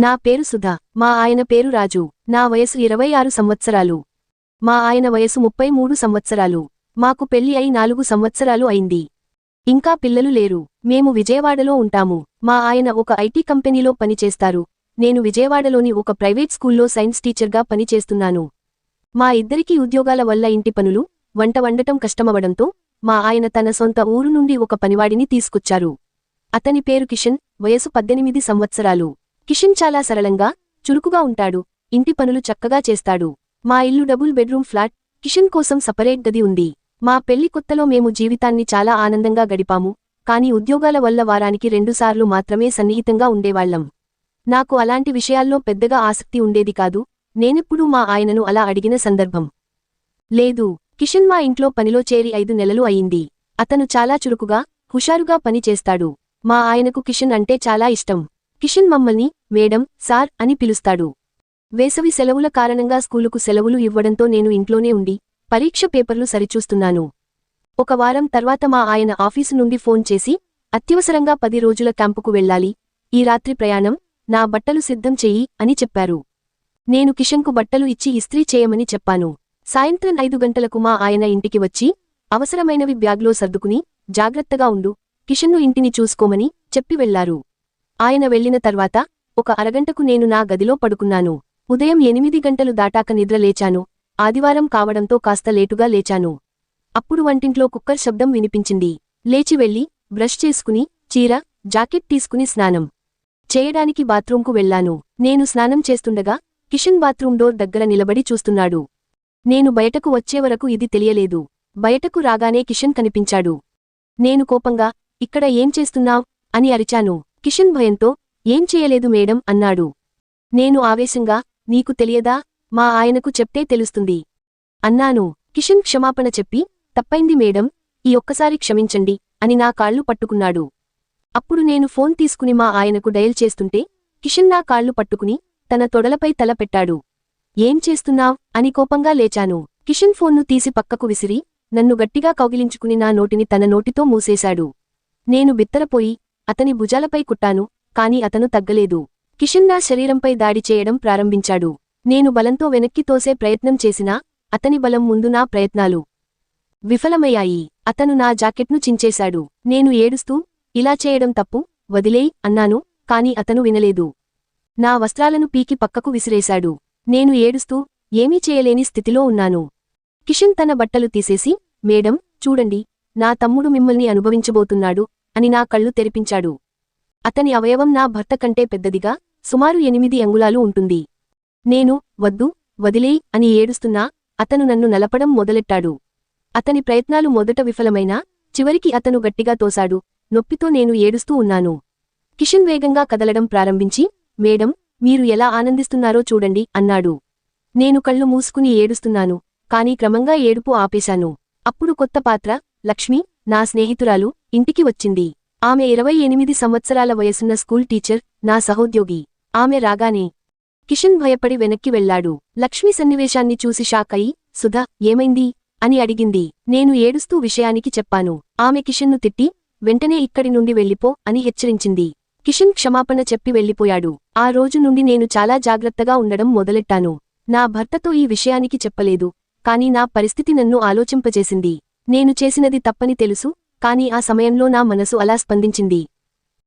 నా పేరు సుధా. మా ఆయన పేరు రాజు. నా వయసు 26 సంవత్సరాలు. మా ఆయన వయసు 33 సంవత్సరాలు. మాకు పెళ్లి అయి 4 సంవత్సరాలు అయింది. ఇంకా పిల్లలు లేరు. మేము విజయవాడలో ఉంటాము. మా ఆయన ఒక ఐటీ కంపెనీలో పనిచేస్తారు. నేను విజయవాడలోని ఒక ప్రైవేట్ స్కూల్లో సైన్స్ టీచర్గా పనిచేస్తున్నాను. మా ఇద్దరికీ ఉద్యోగాల వల్ల ఇంటి పనులు, వంట వండటం కష్టమవడంతో మా ఆయన తన సొంత ఊరు నుండి ఒక పనివాడిని తీసుకొచ్చారు. అతని పేరు కిషన్. వయసు 18 సంవత్సరాలు. కిషన్ చాలా సరళంగా, చురుకుగా ఉంటాడు. ఇంటి పనులు చక్కగా చేస్తాడు. మా ఇల్లు డబుల్ బెడ్రూమ్ ఫ్లాట్. కిషన్ కోసం సపరేట్ గది ఉంది. మా పెళ్లి కొత్తలో మేము జీవితాన్ని చాలా ఆనందంగా గడిపాము. కాని ఉద్యోగాల వల్ల వారానికి 2 సార్లు మాత్రమే సన్నిహితంగా ఉండేవాళ్లం. నాకు అలాంటి విషయాల్లో పెద్దగా ఆసక్తి ఉండేది కాదు. నేనెప్పుడూ మా ఆయనను అలా అడిగిన సందర్భం లేదు. కిషన్ మా ఇంట్లో పనిలో చేరి 5 నెలలు అయింది. అతను చాలా చురుకుగా, హుషారుగా పని చేస్తాడు. మా ఆయనకు కిషన్ అంటే చాలా ఇష్టం. కిషన్ మమ్మల్ని మేడం, సార్ అని పిలుస్తాడు. వేసవి సెలవుల కారణంగా స్కూలుకు సెలవులు ఇవ్వడంతో నేను ఇంట్లోనే ఉండి పరీక్ష పేపర్లు సరిచూస్తున్నాను. ఒక వారం తర్వాత మా ఆయన ఆఫీసు నుండి ఫోన్ చేసి, అత్యవసరంగా 10 రోజుల క్యాంపుకు వెళ్ళాలి. ఈ రాత్రి ప్రయాణం, నా బట్టలు సిద్ధం చెయ్యి అని చెప్పారు. నేను కిషన్కు బట్టలు ఇచ్చి ఇస్త్రీ చేయమని చెప్పాను. సాయంత్రం 5 గంటలకు మా ఆయన ఇంటికి వచ్చి, అవసరమైనవి బ్యాగ్లో సర్దుకుని, జాగ్రత్తగా ఉండు, కిషన్ను ఇంటిని చూసుకోమని చెప్పి వెళ్లారు. ఆయన వెళ్లిన తర్వాత ఒక అరగంటకు నేను నా గదిలో పడుకున్నాను. ఉదయం 8 గంటలు దాటాక నిద్ర లేచాను. ఆదివారం కావడంతో కాస్త లేటుగా లేచాను. అప్పుడు వంటింట్లో కుక్కర్ శబ్దం వినిపించింది. లేచి వెళ్లి, బ్రష్ చేసుకుని, చీర, జాకెట్ తీసుకుని స్నానం చేయడానికి బాత్రూంకు వెళ్లాను. నేను స్నానం చేస్తుండగా కిషన్ బాత్రూం డోర్ దగ్గర నిలబడి చూస్తున్నాడు. నేను బయటకు వచ్చేవరకు ఇది తెలియలేదు. బయటకు రాగానే కిషన్ కనిపించాడు. నేను కోపంగా, ఇక్కడ ఏం చేస్తున్నావ్ అని అరిచాను. కిషన్ భయంతో, ఏం చేయలేదు మేడం అన్నాడు. నేను ఆవేశంగా, నీకు తెలియదా, మా ఆయనకు చెప్తే తెలుస్తుంది అన్నాను. కిషన్ క్షమాపణ చెప్పి, తప్పైంది మేడం, ఈ ఒక్కసారి క్షమించండి అని నా కాళ్లు పట్టుకున్నాడు. అప్పుడు నేను ఫోన్ తీసుకుని మా ఆయనకు డయల్ చేస్తుంటే కిషన్ నా కాళ్లు పట్టుకుని తన తొడలపై తల పెట్టాడు. ఏం చేస్తున్నావ్ అని కోపంగా లేచాను. కిషన్ ఫోన్ను తీసి పక్కకు విసిరి, నన్ను గట్టిగా కౌగిలించుకుని నా నోటిని తన నోటితో మూసేశాడు. నేను బిత్తరపోయి అతని భుజాలపై కుట్టాను. కాని అతను తగ్గలేదు. కిషన్ నా శరీరంపై దాడి చేయడం ప్రారంభించాడు. నేను బలంతో వెనక్కి తోసే ప్రయత్నం చేసినా అతని బలం ముందు నా ప్రయత్నాలు విఫలమయ్యాయి. అతను నా జాకెట్ను చించేశాడు. నేను ఏడుస్తూ, ఇలా చేయడం తప్పు, వదిలేయ్ అన్నాను. కాని అతను వినలేదు. నా వస్త్రాలను పీకి పక్కకు విసిరేశాడు. నేను ఏడుస్తూ, ఏమీ చేయలేని స్థితిలో ఉన్నాను. కిషన్ తన బట్టలు తీసేసి, మేడం, చూడండి, నా తమ్ముడు మిమ్మల్ని అనుభవించబోతున్నాడు అని నా కళ్ళు తెరిపించాడు. అతని అవయవం నా భర్త కంటే పెద్దదిగా, సుమారు 8 అంగుళాలు ఉంటుంది. నేను, వద్దు, వదిలేయ్ అని ఏడుస్తున్నా అతను నన్ను నలపడం మొదలెట్టాడు. అతని ప్రయత్నాలు మొదట విఫలమైనా చివరికి అతను గట్టిగా తోశాడు. నొప్పితో నేను ఏడుస్తూ ఉన్నాను. కిషన్ వేగంగా కదలడం ప్రారంభించి, మేడం, మీరు ఎలా ఆనందిస్తున్నారో చూడండి అన్నాడు. నేను కళ్ళు మూసుకుని ఏడుస్తున్నాను. కాని క్రమంగా ఏడుపు ఆపేశాను. అప్పుడు కొత్త పాత్ర, లక్ష్మి, నా స్నేహితురాలు, ఇంటికి వచ్చింది. ఆమె 28 సంవత్సరాల వయసున్న స్కూల్ టీచర్, నా సహోద్యోగి. ఆమె రాగానే కిషన్ భయపడి వెనక్కి వెళ్లాడు. లక్ష్మి సన్నివేశాన్ని చూసి షాక్ అయి, సుధా, ఏమైంది అని అడిగింది. నేను ఏడుస్తూ విషయానికి చెప్పాను. ఆమె కిషన్ను తిట్టి, వెంటనే ఇక్కడి నుండి వెళ్ళిపో అని హెచ్చరించింది. కిషన్ క్షమాపణ చెప్పి వెళ్ళిపోయాడు. ఆ రోజు నుండి నేను చాలా జాగ్రత్తగా ఉండడం మొదలెట్టాను. నా భర్తతో ఈ విషయానికి చెప్పలేదు. కాని నా పరిస్థితి నన్ను ఆలోచింపజేసింది. నేను చేసినది తప్పని తెలుసు, కాని ఆ సమయంలో నా మనసు అలా స్పందించింది.